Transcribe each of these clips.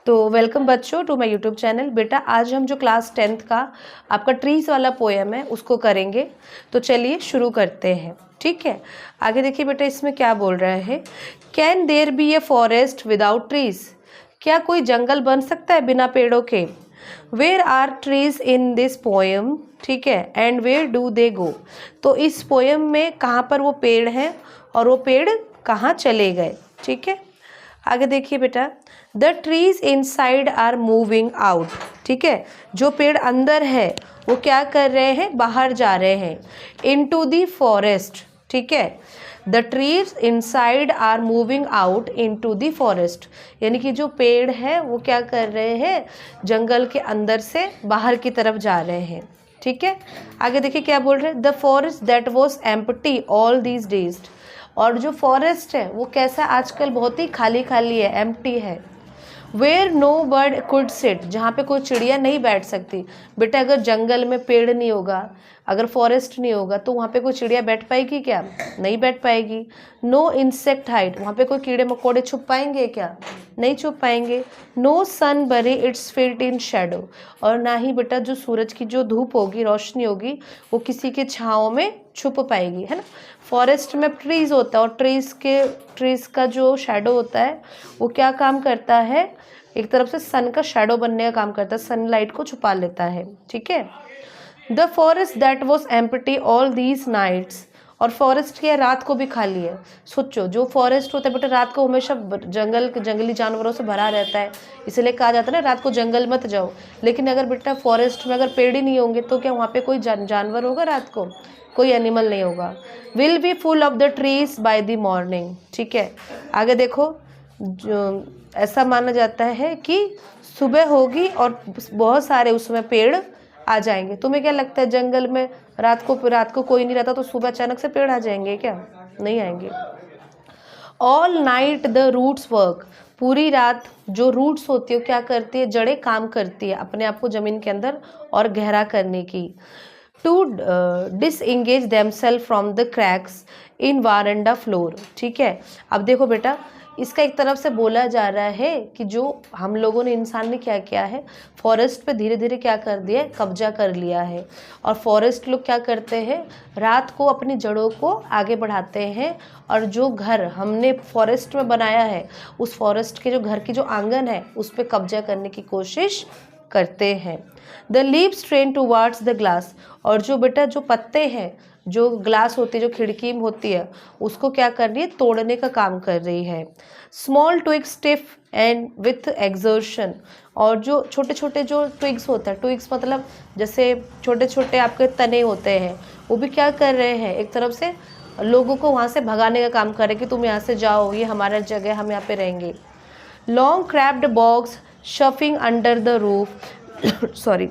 तो वेलकम बच्चों to my YouTube channel. बेटा आज हम जो क्लास 10th का आपका ट्रीज वाला पोएम है उसको करेंगे। तो चलिए शुरू करते हैं। ठीक है, आगे देखिए बेटा इसमें क्या बोल रहा है। Can there be a forest without trees? क्या कोई जंगल बन सकता है बिना पेड़ों के? Where are trees in this poem? ठीक है, and where do they go? तो इस पोएम में कहाँ पर वो पेड़ हैं और वो पेड़ कहाँ चले गए? ठीक है, आगे देखिए बेटा। The trees inside are moving out. ठीक है, जो पेड़ अंदर है वो क्या कर रहे हैं? बाहर जा रहे हैं। Into the forest. ठीक है, the trees inside are moving out into the forest, यानी कि जो पेड़ है वो क्या कर रहे हैं? जंगल के अंदर से बाहर की तरफ जा रहे हैं। ठीक है, आगे देखिए क्या बोल रहे हैं। The forest that was empty all these days. और जो फॉरेस्ट है वो कैसा आजकल बहुत ही खाली खाली है, एम्प्टी है। Where no bird could sit, जहाँ पे कोई चिड़िया नहीं बैठ सकती। बेटा अगर जंगल में पेड़ नहीं होगा, अगर फॉरेस्ट नहीं होगा तो वहाँ पे कोई चिड़िया बैठ पाएगी क्या? नहीं बैठ पाएगी। नो इंसेक्ट हाइड, वहाँ पे कोई कीड़े मकोड़े छुप पाएंगे क्या? नहीं छुप पाएंगे। नो सन बरी इट्स फीट इन शेडो, और ना ही बेटा जो सूरज की जो धूप होगी, रोशनी होगी, वो किसी के छाँव में छुप पाएगी, है ना। फॉरेस्ट में ट्रीज होता है और ट्रीज का जो शेडो होता है वो क्या काम करता है? एक तरफ से सन का शेडो बनने का काम करता है, सनलाइट को छुपा लेता है। ठीक है। The forest that was empty all these nights, और फॉरेस्ट की रात को भी खाली है। सोचो, जो फॉरेस्ट होता है बेटा रात को हमेशा जंगली जानवरों से भरा रहता है, इसलिए कहा जाता है ना रात को जंगल मत जाओ। लेकिन अगर बेटा फॉरेस्ट में अगर पेड़ ही नहीं होंगे तो क्या वहाँ पे कोई जानवर होगा? रात को कोई एनिमल नहीं होगा। Will be full of the trees by the morning. ठीक है, आगे देखो। जो ऐसा माना जाता है कि सुबह होगी और बहुत सारे उसमें पेड़ आ जाएंगे। तुम्हें क्या लगता है जंगल में रात को कोई नहीं रहता तो सुबह अचानक से पेड़ आ जाएंगे क्या? नहीं आएंगे। All night the roots work, पूरी रात जो रूट्स होती है क्या करती है? जड़ें काम करती है अपने आप को ज़मीन के अंदर और गहरा करने की। To disengage themselves from the cracks in veranda floor. ठीक है, अब देखो बेटा इसका एक तरफ से बोला जा रहा है कि जो हम लोगों ने, इंसान ने क्या किया है, फॉरेस्ट पे धीरे धीरे क्या कर दिया है? कब्जा कर लिया है। और फॉरेस्ट लोग क्या करते हैं? रात को अपनी जड़ों को आगे बढ़ाते हैं और जो घर हमने फॉरेस्ट में बनाया है उस फॉरेस्ट के जो घर की जो आंगन है उस पर कब्जा करने की कोशिश करते हैं। The leaves train towards the glass, और जो बेटा जो पत्ते हैं, जो ग्लास होती है, जो खिड़की होती है, उसको क्या कर रही है? तोड़ने का काम कर रही है। Small twigs stiff and with exertion, और जो छोटे छोटे जो ट्विग्स होता है, ट्विग्स मतलब जैसे छोटे छोटे आपके तने होते हैं, वो भी क्या कर रहे हैं? एक तरफ से लोगों को वहाँ से भगाने का काम कर रहे हैं कि तुम यहाँ से जाओ, ये हमारा जगह, हम यहाँ पे रहेंगे। Long cramped box shuffling under the roof sorry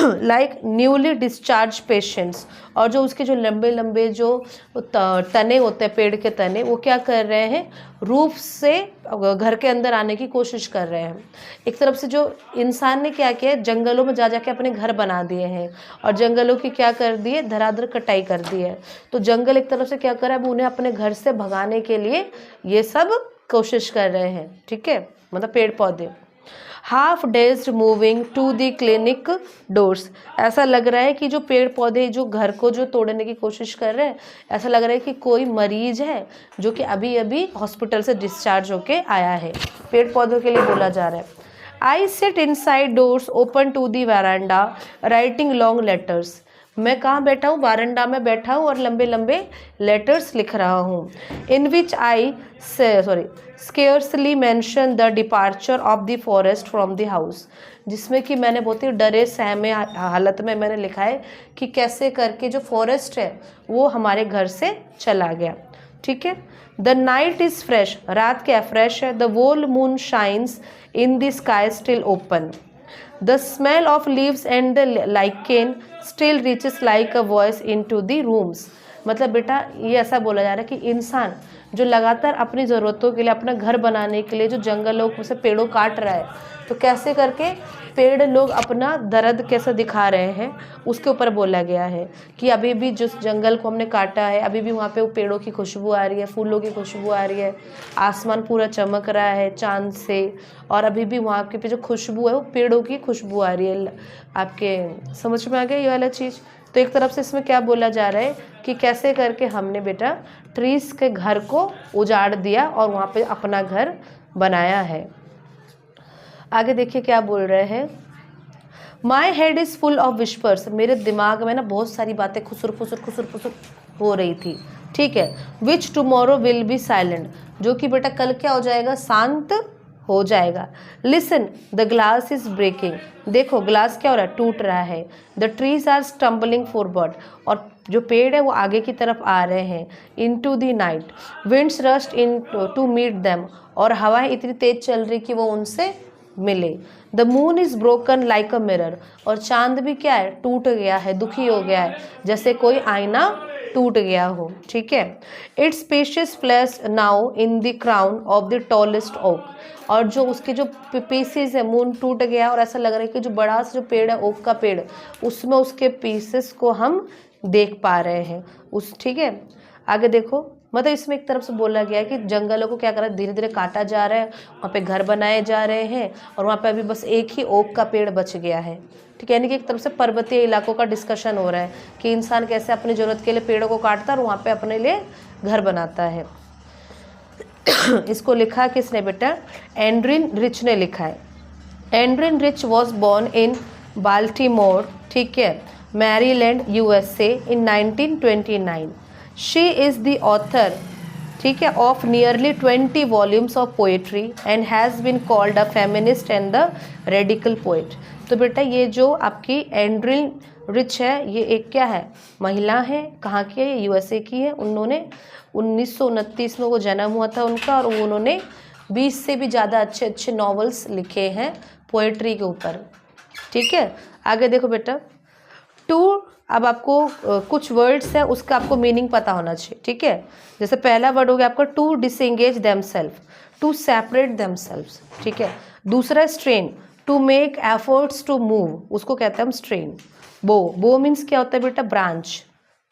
like newly discharge patients, और जो उसके जो लंबे लंबे जो तने होते हैं, पेड़ के तने, वो क्या कर रहे हैं? रूफ से घर के अंदर आने की कोशिश कर रहे हैं। एक तरफ से जो इंसान ने क्या किया है? जंगलों में जा जाके अपने घर बना दिए हैं और जंगलों की क्या कर दी है? धराधर कटाई कर दी है। तो जंगल एक तरफ से क्या कर रहा है? उन्हें अपने घर से भगाने के लिए ये सब कोशिश कर रहे हैं। ठीक है, मतलब पेड़ पौधे। Half dazed moving to the clinic doors, ऐसा लग रहा है कि जो पेड़ पौधे जो घर को जो तोड़ने की कोशिश कर रहे हैं, ऐसा लग रहा है कि कोई मरीज है जो कि अभी अभी हॉस्पिटल से डिस्चार्ज होके आया है। पेड़ पौधों के लिए बोला जा रहा है। I sit inside doors open to the veranda writing long letters, मैं कहाँ बैठा हूँ? वारंडा में बैठा हूँ और लंबे लंबे लेटर्स लिख रहा हूँ। In which I scarcely mention the departure of the forest from the house, जिसमें कि मैंने बहुत ही डरे सहमे हालत में मैंने लिखा है कि कैसे करके जो फॉरेस्ट है वो हमारे घर से चला गया। ठीक है। द नाइट इज़ फ्रेश, रात क्या फ्रेश है। The whole moon shines in the sky still open, the smell of leaves and the lichen still reaches like a voice into the rooms. मतलब बेटा ये ऐसा बोला जा रहा है कि इंसान जो लगातार अपनी ज़रूरतों के लिए, अपना घर बनाने के लिए जो जंगलों से पेड़ों काट रहा है, तो कैसे करके पेड़ लोग अपना दर्द कैसे दिखा रहे हैं उसके ऊपर बोला गया है कि अभी भी जिस जंगल को हमने काटा है, अभी भी वहाँ पे वो पेड़ों की खुशबू आ रही है, फूलों की खुशबू आ रही है, आसमान पूरा चमक रहा है चांद से, और अभी भी वहाँ के पे जो खुशबू है वो पेड़ों की खुशबू आ रही है। आपके समझ में आ गया ये वाला चीज़? तो एक तरफ से इसमें क्या बोला जा रहा है कि कैसे करके हमने बेटा ट्रीज़ के घर को उजाड़ दिया और वहाँ पे अपना घर बनाया है। आगे देखिए क्या बोल रहे हैं, my head is full of whispers, मेरे दिमाग में ना बहुत सारी बातें खुसुर खुसुर हो रही थी, ठीक है। विच टुमारो विल बी साइलेंट, जो कि बेटा कल क्या हो जाएगा, शांत हो जाएगा। Listen the glass is breaking, देखो ग्लास क्या हो रहा है, टूट रहा है। The trees are stumbling forward, और जो पेड़ है वो आगे की तरफ आ रहे हैं। Into the night winds rushed in to meet them, और हवाएं इतनी तेज चल रही कि वो उनसे मिले। The moon is broken like a mirror, और चांद भी क्या है, टूट गया है, दुखी हो गया है, जैसे कोई आईना टूट गया हो, ठीक है। It's spacious flash now in the crown of the tallest oak, और जो उसके जो पीसेस है, मून टूट गया और ऐसा लग रहा है कि जो बड़ा सा जो पेड़ है ओक का पेड़, उसमें उसके पीसेस को हम देख पा रहे हैं उस, ठीक है। आगे देखो, मतलब इसमें एक तरफ से बोला गया है कि जंगलों को क्या कर रहा है, धीरे धीरे काटा जा रहा है, वहाँ पे घर बनाए जा रहे हैं, और वहाँ पे अभी बस एक ही ओक का पेड़ बच गया है, ठीक है। यानी कि एक तरफ से पर्वतीय इलाकों का डिस्कशन हो रहा है कि इंसान कैसे अपनी ज़रूरत के लिए पेड़ों को काटता है और वहाँ पे अपने लिए घर बनाता है। इसको लिखा किसने बेटा, एंड्रिन रिच ने लिखा है। Adrienne Rich was born in Baltimore, ठीक है, Maryland USA in 1929। She is the author, ठीक है, of nearly 20 volumes of poetry and has been called a feminist and the radical poet. तो बेटा ये जो आपकी एंड्रिन रिच है, ये एक क्या है, महिला है, कहाँ की है, USA की है। उन्होंने 1929 में वो जन्म हुआ था उनका, और उन्होंने 20 से भी ज़्यादा अच्छे अच्छे नॉवेल्स लिखे हैं पोएट्री के ऊपर, ठीक है। आगे देखो बेटा, टू, अब आपको कुछ वर्ड्स है उसका आपको मीनिंग पता होना चाहिए, ठीक है। जैसे पहला वर्ड हो गया आपका to disengage themselves, to separate themselves, ठीक है। दूसरा strain, to make efforts to move, उसको कहते हैं हम स्ट्रेन। बो मीन्स क्या होता है बेटा, ब्रांच,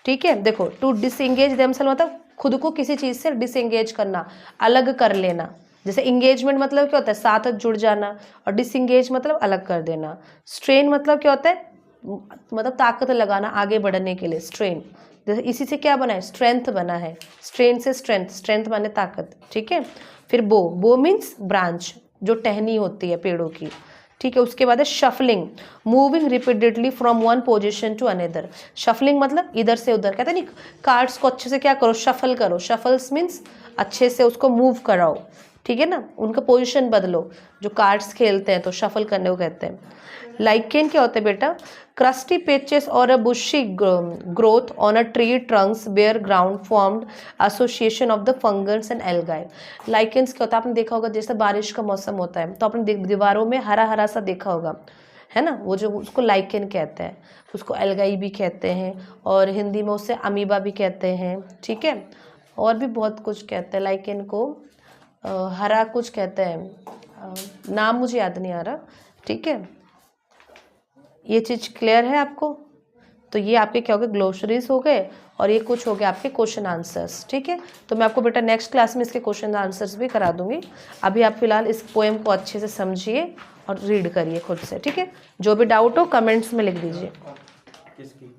ठीक है। देखो टू डिसएंगेज देमसेल्फ मतलब खुद को किसी चीज़ से डिसएंगेज करना, अलग कर लेना। जैसे इंगेजमेंट मतलब क्या होता है, साथ जुड़ जाना, और डिसएंगेज मतलब अलग कर देना। स्ट्रेन मतलब क्या होता है, मतलब ताकत लगाना आगे बढ़ने के लिए, स्ट्रेन। जैसे इसी से क्या बना है, स्ट्रेंथ बना है, स्ट्रेन से स्ट्रेंथ, स्ट्रेंथ माने ताकत, ठीक है। फिर बो मीन्स ब्रांच, जो टहनी होती है पेड़ों की, ठीक है। उसके बाद है shuffling, moving repeatedly from one position to another. Shuffling मतलब इधर से उधर, कहते हैं नहीं, कार्ड्स को अच्छे से क्या करो, शफल करो। शफल्स मीन्स अच्छे से उसको मूव कराओ, ठीक है ना, उनका पोजीशन बदलो। जो कार्ड्स खेलते हैं तो शफल करने को कहते हैं। लाइकेन क्या होता है बेटा, क्रस्टी पेचेस और a bushy growth on a tree trunks bare ground formed association of the fungus and algae. Lichens क्या होता है, आपने देखा होगा जैसे बारिश का मौसम होता है तो आपने दीवारों में हरा हरा सा देखा होगा, है ना, वो जो उसको लाइकेन कहते हैं, उसको एल्गाई भी कहते हैं, और हिंदी में उसे अमीबा भी कहते हैं, ठीक है। और भी बहुत कुछ कहते हैं लाइकेन को, हरा कुछ कहते हैं, नाम मुझे याद नहीं आ रहा, ठीक है। ये चीज़ क्लियर है आपको? तो ये आपके क्या हो गए, ग्लोसरीज हो गए, और ये कुछ हो गया आपके क्वेश्चन आंसर्स, ठीक है। तो मैं आपको बेटा नेक्स्ट क्लास में इसके क्वेश्चन आंसर्स भी करा दूंगी। अभी आप फिलहाल इस पोएम को अच्छे से समझिए और रीड करिए खुद से, ठीक है। जो भी डाउट हो कमेंट्स में लिख दीजिए।